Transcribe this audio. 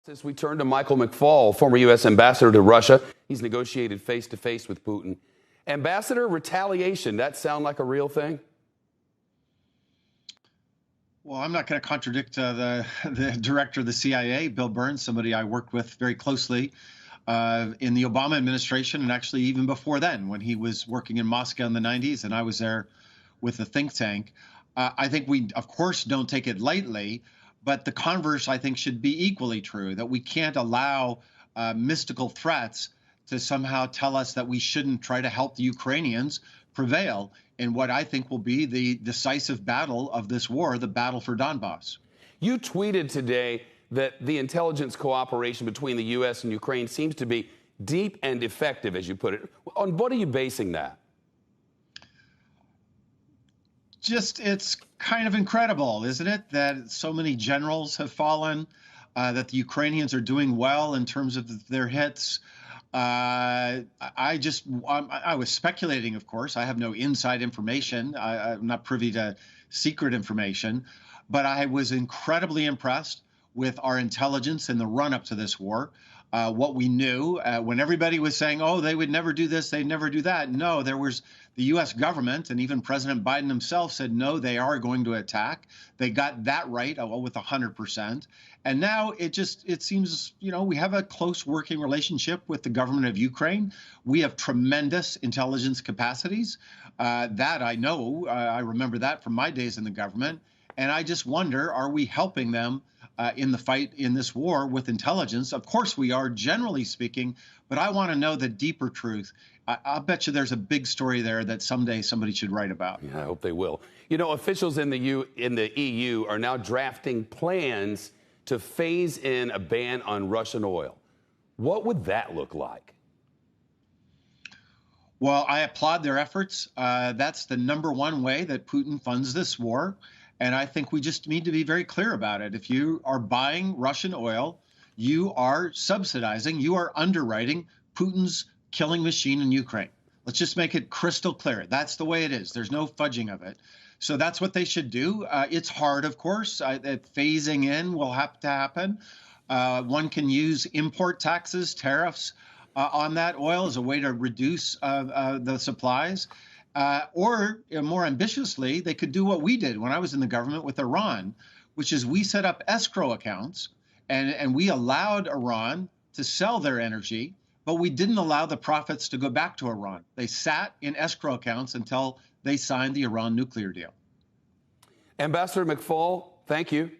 As we turn to Michael McFaul, former U.S. ambassador to Russia, he's negotiated face-to-face with Putin. Ambassador, retaliation, that sound like a real thing? Well, I'm not going to contradict the director of the CIA, Bill Burns, somebody I worked with very closely in the Obama administration, and actually even before then, when he was working in Moscow in the 90s, and I was there with the think tank. I think we, of course, don't take it lightly, but the converse, I think, should be equally true, that we can't allow mystical threats to somehow tell us that we shouldn't try to help the Ukrainians prevail in what I think will be the decisive battle of this war, the battle for Donbass. You tweeted today that the intelligence cooperation between the U.S. and Ukraine seems to be deep and effective, as you put it. On what are you basing that? Just, it's kind of incredible, isn't it, that so many generals have fallen, that the Ukrainians are doing well in terms of their hits. I was speculating, of course. I have no inside information. I'm not privy to secret information, but I was incredibly impressed with our intelligence in the run-up to this war. What we knew when everybody was saying, oh, they would never do this, they'd never do that. No, there was the U.S. government, and even President Biden himself said, no, they are going to attack. They got that right with 100%. And now it seems, we have a close working relationship with the government of Ukraine. We have tremendous intelligence capacities. That I know, I remember that from my days in the government. And I just wonder, are we helping them in the fight in this war with intelligence? Of course we are, generally speaking, but I want to know the deeper truth. I'll bet you there's a big story there that someday somebody should write about. Yeah, I hope they will. Officials in the EU are now drafting plans to phase in a ban on Russian oil. What would that look like? Well, I applaud their efforts. That's the number one way that Putin funds this war. And I think we just need to be very clear about it. If you are buying Russian oil, you are subsidizing, you are underwriting Putin's killing machine in Ukraine. Let's just make it crystal clear. That's the way it is. There's no fudging of it. So that's what they should do. It's hard, of course. Phasing in will have to happen. One can use import taxes, tariffs on that oil as a way to reduce the supplies. Or more ambitiously, they could do what we did when I was in the government with Iran, which is we set up escrow accounts and we allowed Iran to sell their energy, but we didn't allow the profits to go back to Iran. They sat in escrow accounts until they signed the Iran nuclear deal. Ambassador McFaul, thank you.